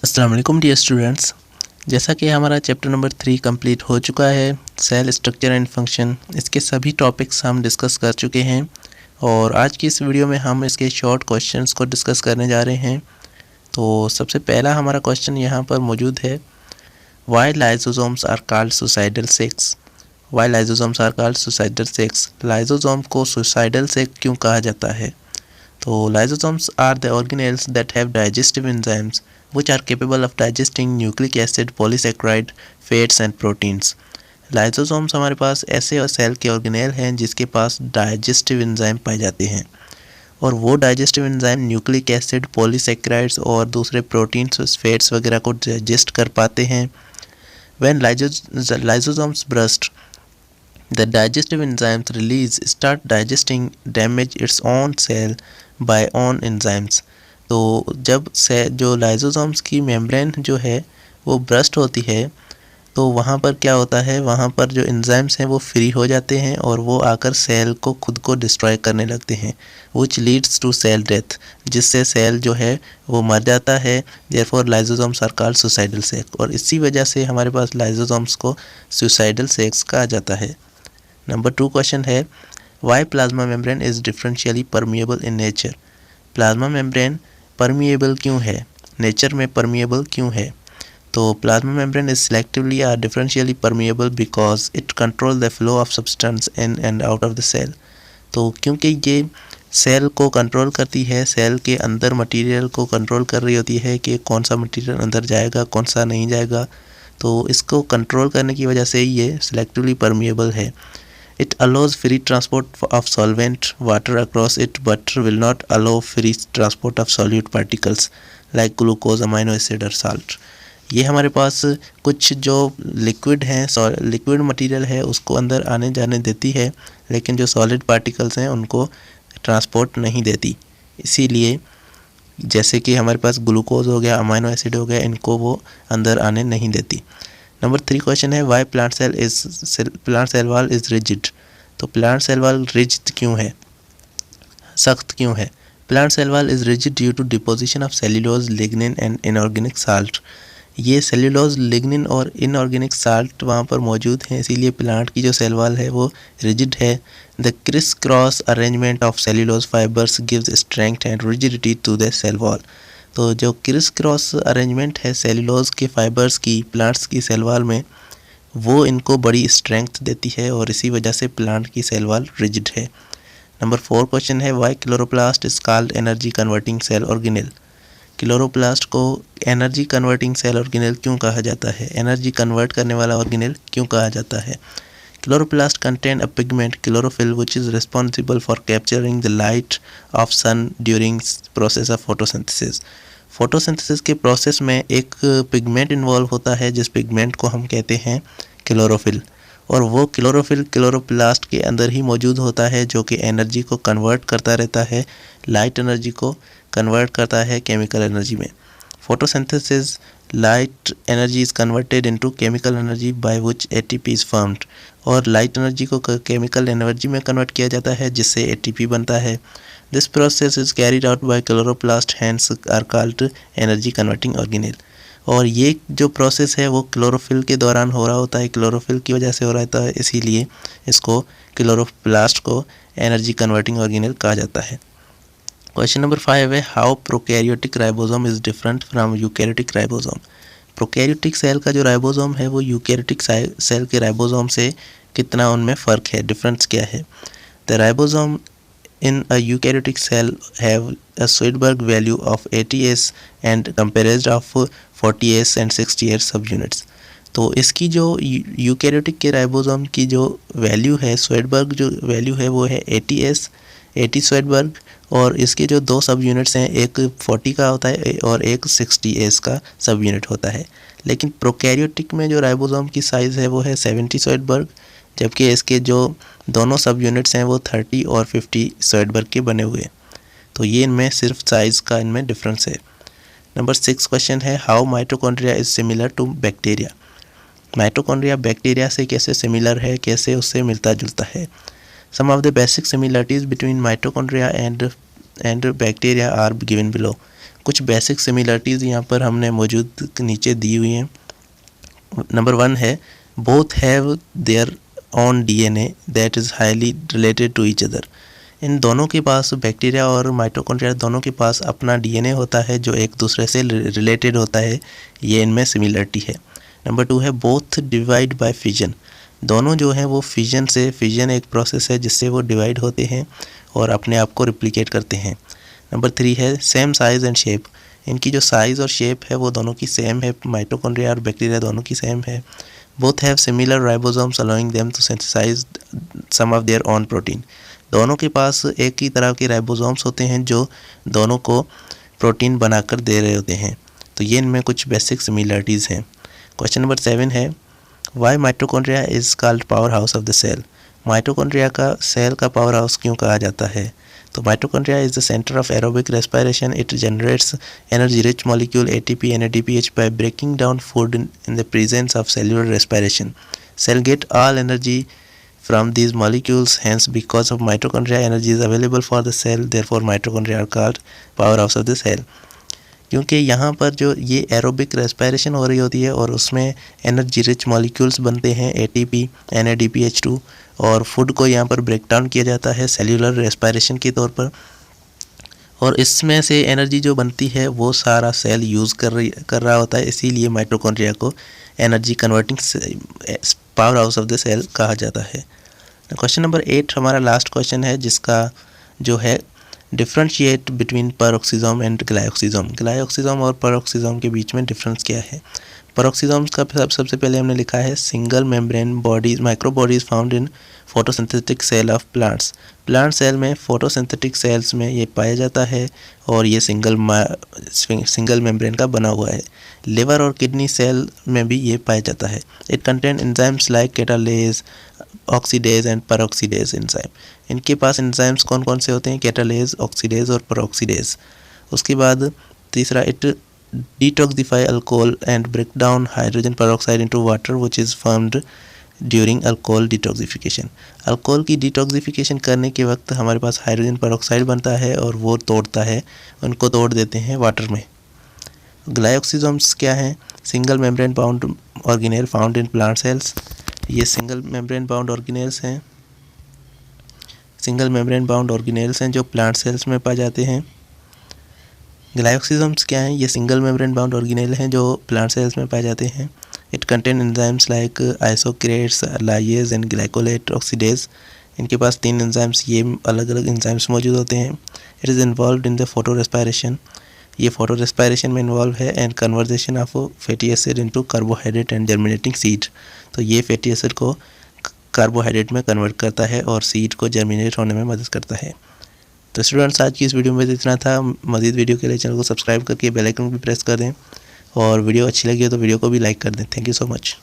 अस्सलाम वालेकुम dear students. जैसा कि हमारा चैप्टर नंबर 3 कंप्लीट हो चुका है, सेल स्ट्रक्चर एंड फंक्शन, इसके सभी टॉपिक्स हम डिस्कस कर चुके हैं और आज की इस वीडियो में हम इसके शॉर्ट क्वेश्चंस को डिस्कस करने जा रहे हैं। तो सबसे पहला हमारा क्वेश्चन यहाँ पर मौजूद है, why lysosomes are called suicidal sacs. Why lysosomes are called suicidal sacs, lysosome को सुसाइडल सेक्स क्यों कहा जाता है? तो lysosomes are the organelles that have digestive enzymes which are capable of digesting nucleic acid, polysaccharide, fats and proteins. Lysosomes हमारे पास ऐसे cell के organelle हैं जिसके पास डाइजेस्टिव एंजाइम पाए जाते हैं और वो digestive enzyme nucleic acid, polysaccharides और दूसरे प्रोटीन्स, फैट्स वगैरह को डाइजेस्ट कर पाते हैं। When lysosomes burst, the digestive enzymes release start digesting damage its own cell by own enzymes। तो जब से जो लाइसोसोम्स की मेम्ब्रेन जो है वो ब्रस्ट होती है तो वहाँ पर क्या होता है, वहाँ पर जो एंजाइम्स हैं वो फ्री हो जाते हैं और वो आकर सेल को खुद को डिस्ट्रॉय करने लगते हैं, which leads to cell death, जिससे सेल जो है वो मर जाता है। therefore lysosomes are called suicidal sac, और इसी वजह से हमारे पास लाइसोसोम्स को suicidal sacs कहा जाता है। नंबर 2 क्वेश्चन है, why plasma membrane is differentially permeable in nature. Plasma membrane permeable क्यों है, नेचर में परमिएबल क्यों है? तो plasma membrane is selectively or differentially permeable because it control the flow of substance in and out of the cell. तो क्योंकि ये cell को कंट्रोल करती है, सेल के अंदर मटेरियल को कंट्रोल कर रही होती है कि कौन सा मटेरियल अंदर जाएगा कौन सा नहीं जाएगा, तो इसको कंट्रोल करने की वजह से ये सेलेक्टिवली परमिएबल है। It allows free transport of solvent water across it but will not allow free transport of solute particles like glucose, amino acid और salt। ये हमारे पास कुछ जो लिक्विड हैं, लिक्विड मटेरियल है उसको अंदर आने जाने देती है, लेकिन जो सॉलिड पार्टिकल्स हैं उनको ट्रांसपोर्ट नहीं देती। इसीलिए जैसे कि हमारे पास ग्लूकोज हो गया, अमाइनो एसिड हो गया, इनको वो अंदर आने नहीं देती। नंबर 3 क्वेश्चन है, why plant cell wall is rigid. तो प्लांट सेल वॉल रिजिड क्यों है, सख्त क्यों है? Plant cell wall is rigid due to deposition of cellulose, lignin and inorganic salt. ये सेल्यूलोज, लिग्निन और इनऑर्गेनिक साल्ट वहाँ पर मौजूद हैं, इसीलिए प्लांट की जो सेल वॉल है वो रिजिड है। The criss cross arrangement of cellulose fibres gives strength and rigidity to the cell wall. तो जो क्रिस क्रॉस अरेंजमेंट है सेल्यूलोज के फाइबर्स की प्लांट्स की सेल वॉल में, वो इनको बड़ी स्ट्रेंथ देती है और इसी वजह से प्लांट की सेल वॉल रिजिड है। नंबर 4 क्वेश्चन है, why chloroplast is called energy converting cell organelle. Chloroplast को एनर्जी कन्वर्टिंग सेल ऑर्गेनेल क्यों कहा जाता है, एनर्जी कन्वर्ट करने वाला ऑर्गेनेल क्यों कहा जाता है? Chloroplast contain a pigment chlorophyll which is responsible for capturing the light of sun during process of photosynthesis। Photosynthesis के प्रोसेस में एक पिगमेंट इन्वॉल्व होता है जिस पिगमेंट को हम कहते हैं क्लोरोफिल, और वो क्लोरोफिल क्लोरोप्लास्ट के अंदर ही मौजूद होता है जो कि एनर्जी को कन्वर्ट करता रहता है, लाइट एनर्जी को कन्वर्ट करता है केमिकल एनर्जी में। Photosynthesis light energy is converted into chemical energy by which ATP is formed, और लाइट एनर्जी को केमिकल एनर्जी में कन्वर्ट किया जाता है जिससे एटीपी बनता है। This process is carried out by chloroplast, hence are called energy converting organelle. और ये जो प्रोसेस है वो क्लोरोफिल के दौरान हो रहा होता है, क्लोरोफिल की वजह से हो रहा है, इसीलिए इसको क्लोरोप्लास्ट को एनर्जी कन्वर्टिंग ऑर्गेनेल कहा जाता है। क्वेश्चन नंबर 5 है, how prokaryotic ribosome is different from eukaryotic ribosome. Prokaryotic cell का जो राइबोसोम है वो यूकैरियोटिक सेल के राइबोसोम से कितना उनमें फ़र्क है, डिफरेंस क्या है? The ribosome in a eukaryotic cell have a Zoidberg value of 80s and comprised of 40s and 60s subunits। तो इसकी जो यूकैरियोटिक के राइबोसोम की जो वैल्यू है, Zoidberg जो वैल्यू है वो है 80 Zoidberg, और इसके जो 2 सब यूनिट्स हैं, एक 40 का होता है और एक 60s का सब यूनिट होता है। लेकिन प्रोकैरियोटिक में जो राइबोसोम की साइज़ है वो है 70 Zoidberg, जबकि इसके जो दोनों सब यूनिट्स हैं वो 30 और 50 Zoidberg के बने हुए। तो ये इनमें सिर्फ साइज़ का इनमें डिफरेंस है। नंबर 6 क्वेश्चन है, how mitochondria is similar to bacteria. Mitochondria bacteria से कैसे सिमिलर है, कैसे उससे मिलता जुलता है? Some of the basic similarities between mitochondria and bacteria are given below. कुछ बेसिक सिमिलरिटीज़ यहाँ पर हमने मौजूद नीचे दी हुई हैं। नंबर 1 है both have their own DNA that is highly related to each other. इन दोनों के पास, बैक्टीरिया और माइटोकॉन्ड्रिया दोनों के पास अपना डीएनए होता है जो एक दूसरे से रिलेटेड होता है, ये इनमें सिमिलरिटी है। नंबर 2 है बोथ डिवाइड बाय फिजन। दोनों जो हैं वो फिजन एक प्रोसेस है जिससे वो डिवाइड होते हैं और अपने आप को रिप्लिकेट करते हैं। नंबर 3 है सेम साइज़ एंड शेप। इनकी जो साइज़ और शेप है वो दोनों की सेम है, माइटोकॉन्ड्रिया और बैक्टीरिया दोनों की सेम है। Both have similar ribosomes allowing them to synthesize some of their own protein. दोनों के पास एक ही तरह के राइबोसोम्स होते हैं जो दोनों को प्रोटीन बनाकर दे रहे होते हैं। तो ये इनमें कुछ बेसिक सिमिलरिटीज़ हैं। क्वेश्चन नंबर 7 है why mitochondria is called power house of the cell. Mitochondria का सेल का पावर हाउस क्यों कहा जाता है? तो mitochondria is the centre of aerobic respiration. It generates energy rich molecule ATP and ADPH by breaking down food in the presence of cellular respiration. Cell get all energy from these molecules, hence because of mitochondria energy is available for the cell, therefore mitochondria are called powerhouse of the cell. क्योंकि यहाँ पर जो ये aerobic respiration हो रही होती है और उसमें एनर्जी रिच मॉलिक्यूल्स बनते हैं ATP NADPH2 और फूड को यहाँ पर ब्रेक डाउन किया जाता है सेल्यूलर रेस्पिरेशन के तौर पर, और इसमें से एनर्जी जो बनती है वो सारा सेल यूज़ कर रहा होता है, इसीलिए माइटोकॉन्ड्रिया को energy converting power house of the cell कहा जाता है। क्वेश्चन नंबर 8 हमारा लास्ट क्वेश्चन है जिसका जो है डिफ्रेंशिएट बिटवीन पेरोक्सिसोम एंड ग्लाइकोसिसोम। ग्लाइकोसिसोम और पेरोक्सिसोम के बीच में डिफरेंस क्या है? पेरोक्सिसोम्स का सबसे पहले हमने लिखा है single membrane bodies micro bodies found in photosynthetic cell of plants. Plant cell में फोटोसिंथेटिक सेल्स में ये पाया जाता है और ये सिंगल मेम्ब्रेन का बना हुआ है। लिवर और किडनी सेल में भी ये पाया जाता है। It contain enzymes like catalase, oxidase and peroxidase enzyme. इनके पास एंजाइम्स कौन कौन से होते हैं? कैटालेज, ऑक्सीडेज और पेरोक्सीडेज। उसके बाद तीसरा, it detoxify alcohol and break down hydrogen peroxide into water which is formed during alcohol detoxification. Alcohol की डिटॉक्सिफिकेशन करने के वक्त हमारे पास हाइड्रोजन पेरोक्साइड बनता है और वो तोड़ता है, उनको तोड़ देते हैं वाटर में। ग्लाइकोसिसोम्स क्या हैं? Single membrane bound organelle found in plant cells. ये सिंगल मेम्ब्रेन बाउंड ऑर्गेनेल्स हैं, सिंगल मेम्ब्रेन बाउंड ऑर्गेनेल्स हैं जो प्लांट सेल्स में पाए जाते हैं। ग्लाइकोसिसोम्स क्या हैं? ये सिंगल मेम्ब्रेन बाउंड ऑर्गेनेल हैं जो प्लांट सेल्स में पाए जाते हैं। It contain enzymes like isocitrates, lyase and glycolate oxidase. इनके पास 3 एंजाइम्स, ये अलग अलग एंजाइम्स मौजूद होते हैं। It is involve in the photo respiration. ये फोटो रेस्पिरेशन में इन्वॉल्व है and conversation of fatty acid into carbohydrate and germinating seed. तो ये फैटी एसिड को कार्बोहाइड्रेट में कन्वर्ट करता है और सीड को जर्मिनेट होने में मदद करता है। तो स्टूडेंट्स, आज की इस वीडियो में इतना था। मज़ीद वीडियो के लिए चैनल को सब्सक्राइब करके बेल आइकन भी प्रेस कर दें और वीडियो अच्छी लगी हो तो वीडियो को भी लाइक कर दें। Thank you so much.